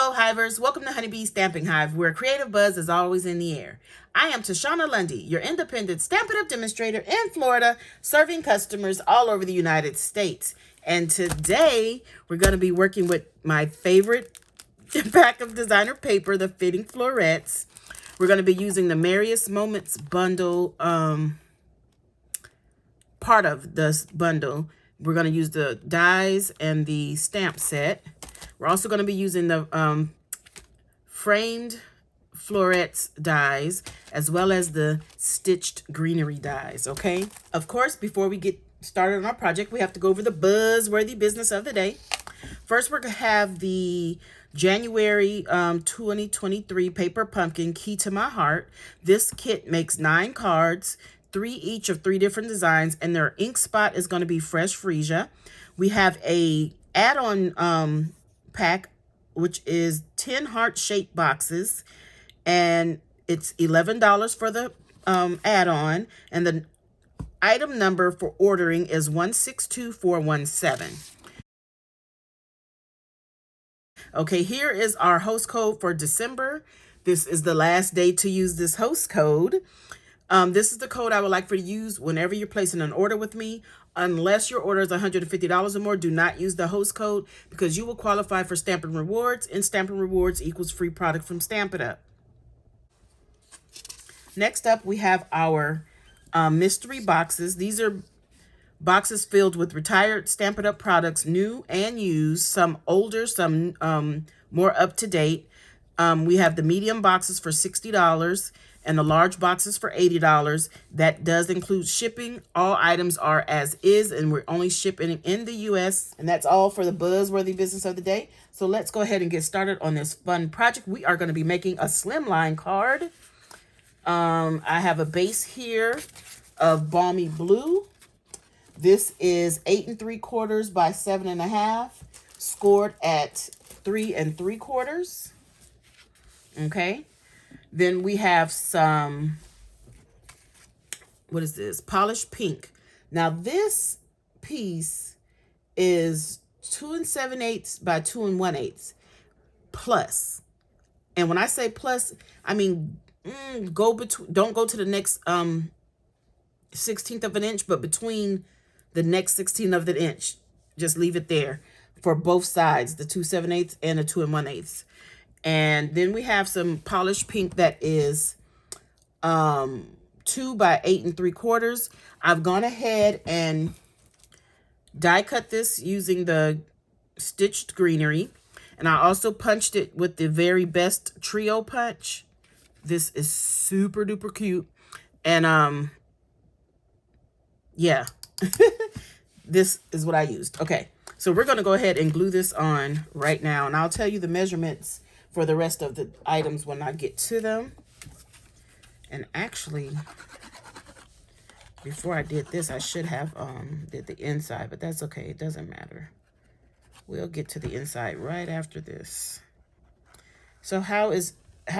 Hello, Hivers. Welcome to Honeybee Stamping Hive, where creative buzz is always in the air. I am Tashana Lundy, your independent Stampin' Up demonstrator in Florida, serving customers all over the United States. And today, we're going to be working with my favorite pack of designer paper, the Fitting Florets. We're going to be using the Merriest Moments bundle, part of this bundle. We're going to use the dies and the stamp set. We're also going to be using the framed florets dies, as well as the stitched greenery dies, okay? Of course, before we get started on our project, we have to go over the buzzworthy business of the day. First, we're going to have the January 2023 Paper Pumpkin Key to My Heart. This kit makes 9 cards, 3 each of 3 different designs, and their ink spot is going to be Fresh Freesia. We have a add-on pack, which is 10 heart-shaped boxes, and it's $11 for the add-on, and the item number for ordering is 162417. Okay, here is our host code for December. This is the last day to use this host code. This is the code I would like for you to use whenever you're placing an order with me. Unless your order is $150 or more, do not use the host code because you will qualify for Stampin' Rewards, and Stampin' Rewards equals free product from Stampin' Up. Next up, we have our mystery boxes. These are boxes filled with retired Stampin' Up products, new and used, some older, some more up-to-date. We have the medium boxes for $60 and the large boxes for $80. That does include shipping. All items are as is, and we're only shipping in the U.S. And that's all for the buzzworthy business of the day. So let's go ahead and get started on this fun project. We are going to be making a slimline card. I have a base here of Balmy Blue. This is 8 3/4 by 7.5, scored at 3 3/4. Okay. Then we have some, what is this? Polished pink. Now this piece is 2 7/8 by 2 1/8 plus. And when I say plus, I mean don't go to the next 16th of an inch, but between the next 16th of the inch, just leave it there for both sides, the 2 7/8 and the 2 1/8. And then we have some polished pink that is 2 by 8 3/4. I've gone ahead and die cut this using the stitched greenery, and I also punched it with the Very Best Trio punch. This is super duper cute, and yeah. This is what I used. Okay, so we're going to go ahead and glue this on right now, and I'll tell you the measurements for the rest of the items when I get to them. And actually, before I did this, I should have did the inside, but that's okay. It doesn't matter. We'll get to the inside right after this. So how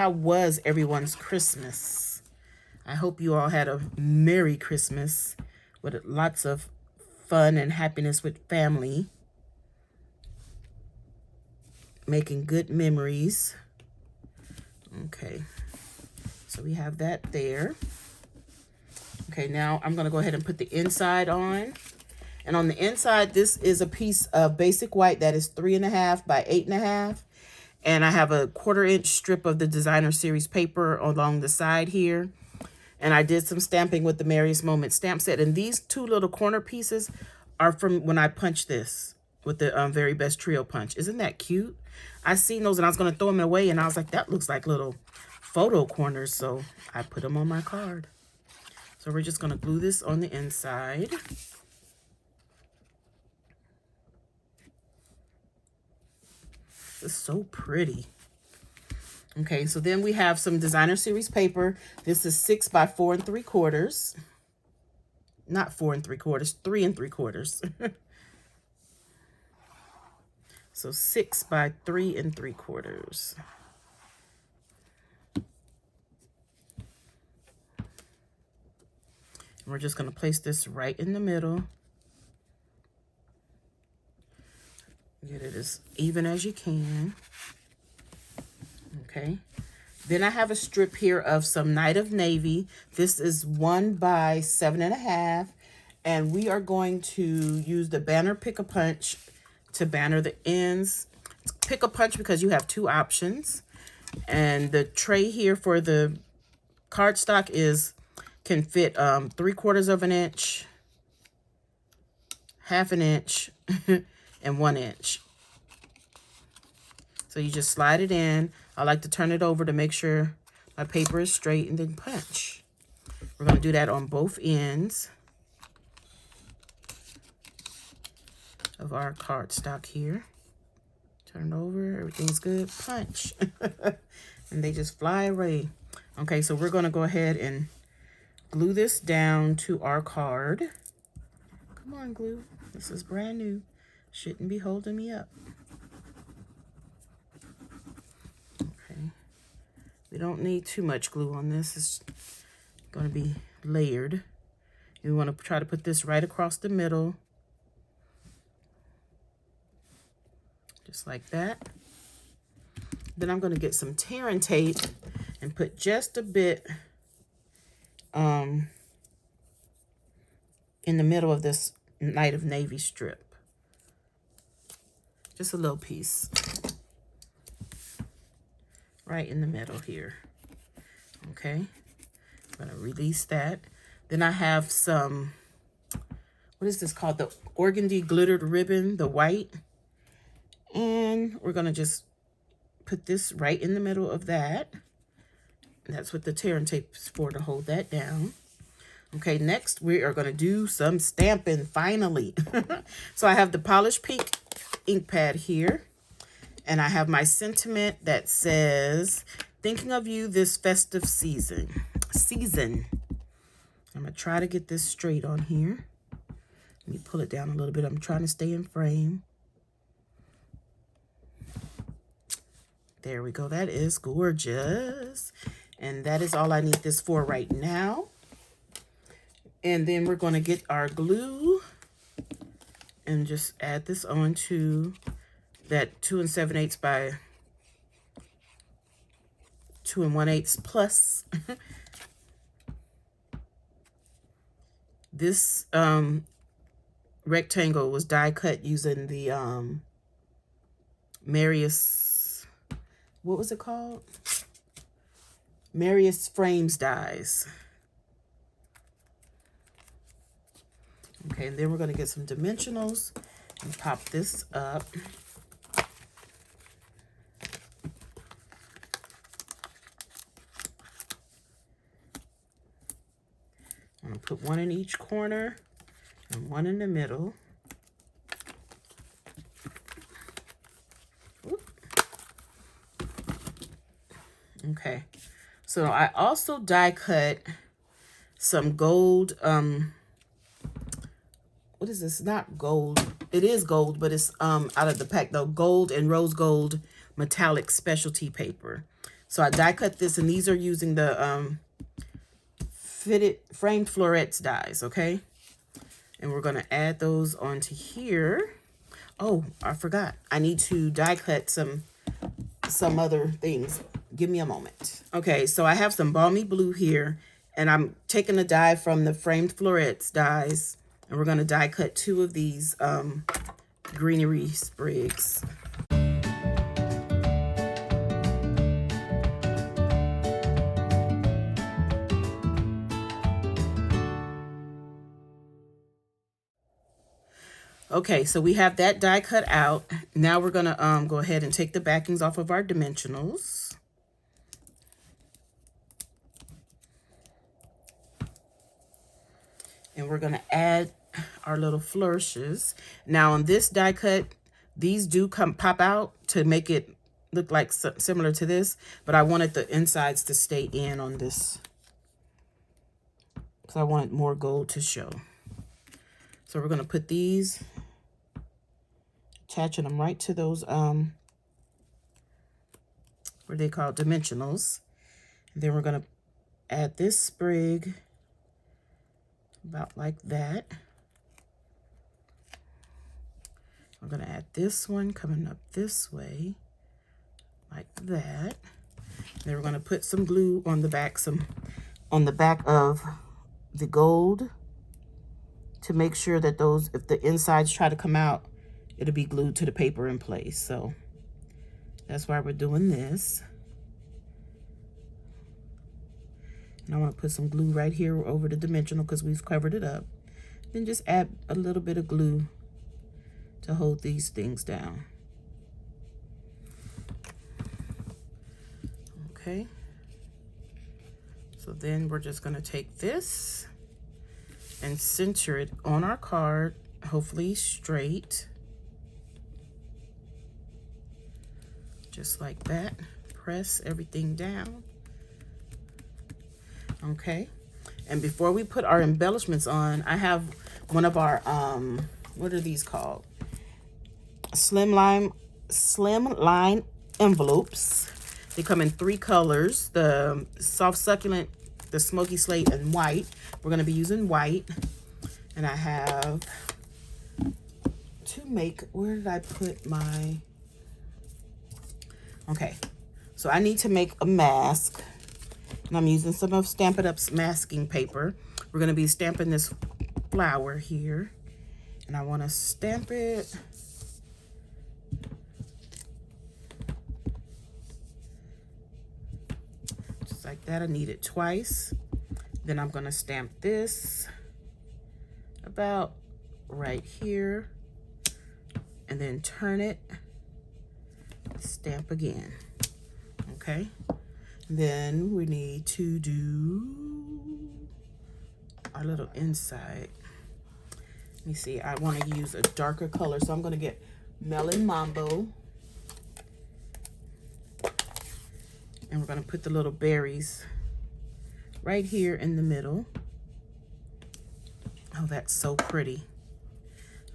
was everyone's Christmas? I hope you all had a Merry Christmas with lots of fun and happiness with family, making good memories. Okay, so we have that there. Okay, now I'm going to go ahead and put the inside on. And on the inside, this is a piece of basic white that is 3.5 by 8.5. And I have a 1/4 inch strip of the designer series paper along the side here. And I did some stamping with the Merriest Moment stamp set. And these 2 little corner pieces are from when I punched this with the Very Best Trio punch. Isn't that cute? I seen those and I was going to throw them away. And I was like, that looks like little photo corners. So I put them on my card. So we're just going to glue this on the inside. This is so pretty. Okay, so then we have some designer series paper. This is 6 by 4 3/4. Not 4 3/4, 3 3/4. So 6 by 3 3/4. We're just going to place this right in the middle. Get it as even as you can. Okay. Then I have a strip here of some Night of Navy. This is 1 by 7.5. And we are going to use the banner pick-a-punch to banner the ends. Pick a punch because you have 2 options. And the tray here for the cardstock can fit 3/4 of an inch, 1/2 inch, and 1 inch. So you just slide it in. I like to turn it over to make sure my paper is straight and then punch. We're going to do that on both ends of our cardstock here. Turn it over, everything's good, punch. And they just fly away. Okay, so we're going to go ahead and glue this down to our card. Come on, glue. This is brand new. Shouldn't be holding me up. Okay. We don't need too much glue on this. It's going to be layered. You want to try to put this right across the middle. Just like that. Then I'm going to get some tearing tape and put just a bit in the middle of this Night of Navy strip. Just a little piece. Right in the middle here. Okay. I'm going to release that. Then I have some, what is this called? The organdy glittered ribbon, the white. And we're going to just put this right in the middle of that. That's what the tearing tape is for, to hold that down. Okay, next we are going to do some stamping, finally. So I have the polished pink ink pad here. And I have my sentiment that says, thinking of you this festive season. I'm going to try to get this straight on here. Let me pull it down a little bit. I'm trying to stay in frame. There we go. That is gorgeous. And that is all I need this for right now. And then we're going to get our glue and just add this onto that 2 7/8 by 2 1/8 plus. This rectangle was die cut using the Merriest, what was it called? Merriest frames dies. Okay, and then we're going to get some dimensionals and pop this up. I'm going to put one in each corner and one in the middle. Okay, so I also die cut some gold, what is this? Not gold. It is gold, but it's out of the pack though. Gold and rose gold metallic specialty paper. So I die cut this, and these are using the Fitting Florets dies, okay? And we're gonna add those onto here. Oh, I forgot. I need to die cut some other things. Give me a moment. Okay, so I have some balmy blue here, and I'm taking a die from the Framed Florets dies, and we're gonna die cut 2 of these greenery sprigs. Okay, so we have that die cut out. Now we're gonna go ahead and take the backings off of our dimensionals. And we're gonna add our little flourishes. Now on this die cut, these do pop out to make it look like similar to this, but I wanted the insides to stay in on this because I wanted more gold to show. So we're gonna put these, attaching them right to those, what are they called? Dimensionals. And then we're gonna add this sprig about like that. I'm gonna add this one coming up this way, like that. Then we're going to put some glue on the back, on the back of the gold, to make sure that those, if the insides try to come out, it'll be glued to the paper in place. So that's why we're doing this. And I want to put some glue right here over the dimensional because we've covered it up. Then just add a little bit of glue to hold these things down. Okay. So then we're just going to take this and center it on our card, hopefully straight. Just like that. Press everything down. Okay. And before we put our embellishments on, I have one of our, what are these called? Slimline envelopes. They come in 3 colors, the soft succulent, the smoky slate, and white. We're going to be using white. And I have to make, where did I put my, okay. So I need to make a mask. And I'm using some of Stampin' Up's masking paper. We're going to be stamping this flower here. And I want to stamp it. Just like that. I need it twice. Then I'm going to stamp this about right here. And then turn it. Stamp again. Okay. Then we need to do our little inside. Let me see, I want to use a darker color, so I'm going to get Melon Mambo. And we're going to put the little berries right here in the middle. Oh, that's so pretty.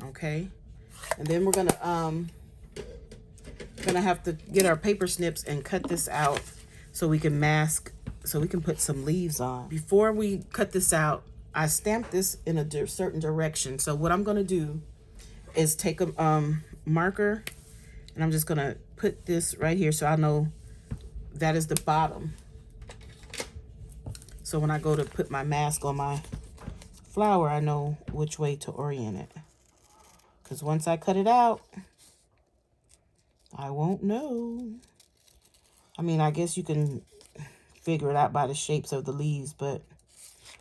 Okay. And then we're going to have to get our paper snips and cut this out so we can mask, so we can put some leaves on. Before we cut this out, I stamped this in a certain direction. So what I'm going to do is take a marker, and I'm just going to put this right here so I know that is the bottom. So when I go to put my mask on my flower, I know which way to orient it. Because once I cut it out, I won't know. I mean, I guess you can figure it out by the shapes of the leaves, but,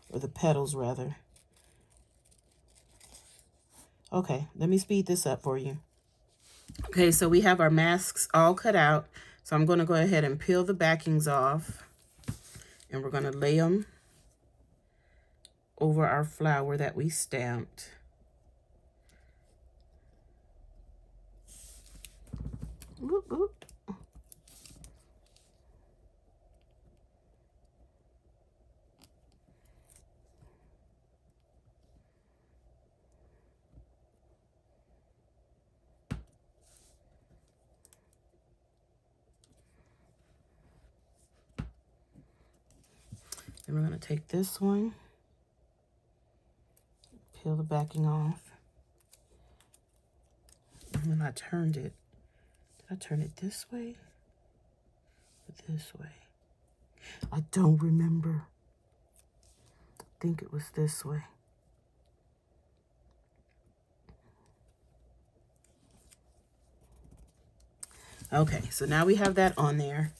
or the petals rather. Okay, let me speed this up for you. Okay, so we have our masks all cut out. So I'm going to go ahead and peel the backings off. And we're going to lay them over our flower that we stamped. Whoop, whoop. Then we're going to take this one, peel the backing off. And when I turned it, did I turn it this way or this way? I don't remember. I think it was this way. Okay, so now we have that on there.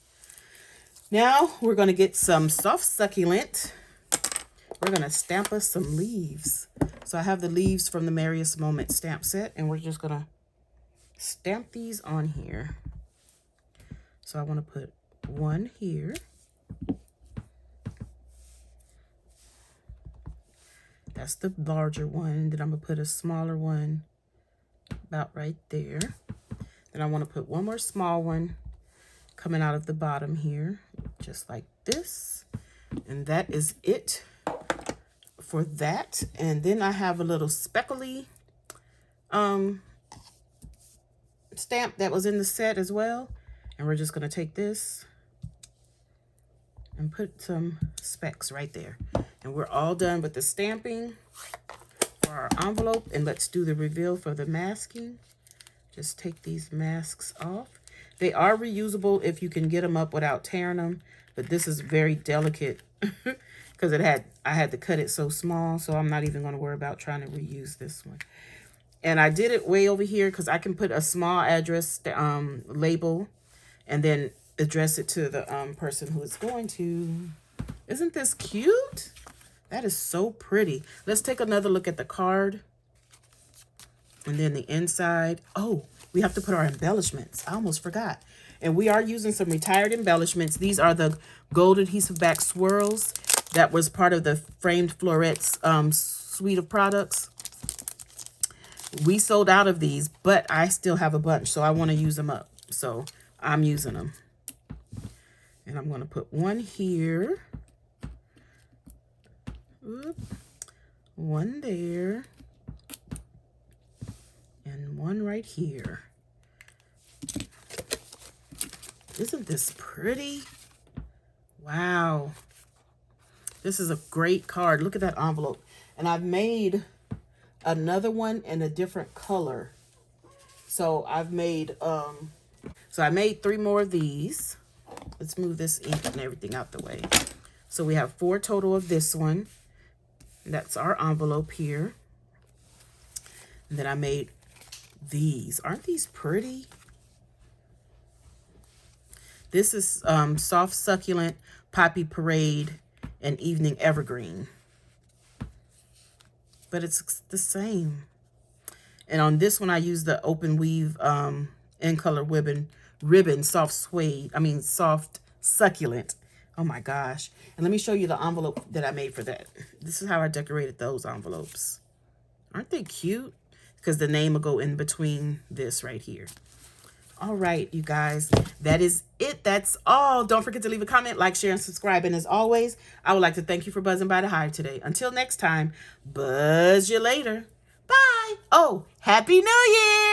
Now we're going to get some soft succulent. We're going to stamp us some leaves. So I have the leaves from the Merriest Moment stamp set, and we're just going to stamp these on here. So I want to put one here. That's the larger one. Then I'm going to put a smaller one about right there. Then I want to put one more small one coming out of the bottom here, just like this. And that is it for that. And then I have a little speckly stamp that was in the set as well. And we're just going to take this and put some specks right there. And we're all done with the stamping for our envelope. And let's do the reveal for the masking. Just take these masks off. They are reusable if you can get them up without tearing them, but this is very delicate because I had to cut it so small, so I'm not even going to worry about trying to reuse this one. And I did it way over here because I can put a small address label and then address it to the person who it's going to. Isn't this cute? That is so pretty. Let's take another look at the card. And then the inside. Oh, we have to put our embellishments. I almost forgot. And we are using some retired embellishments. These are the gold adhesive back swirls that was part of the Framed Florets suite of products. We sold out of these, but I still have a bunch, so I want to use them up. So I'm using them. And I'm going to put one here. Oop. One there. And one right here. Isn't this pretty? Wow. This is a great card. Look at that envelope. And I've made another one in a different color. So I've made I made 3 more of these. Let's move this ink and everything out the way. So we have 4 total of this one. That's our envelope here. And then I made these. Aren't these pretty? This is Soft Succulent, Poppy Parade, and Evening Evergreen. But it's the same. And on this one, I used the Open Weave in color ribbon, soft suede. I mean, soft succulent. Oh my gosh. And let me show you the envelope that I made for that. This is how I decorated those envelopes. Aren't they cute? Because the name will go in between this right here. All right, you guys, that is it. That's all. Don't forget to leave a comment, like, share, and subscribe. And as always, I would like to thank you for buzzing by the Hive today. Until next time, buzz you later. Bye. Oh, Happy New Year.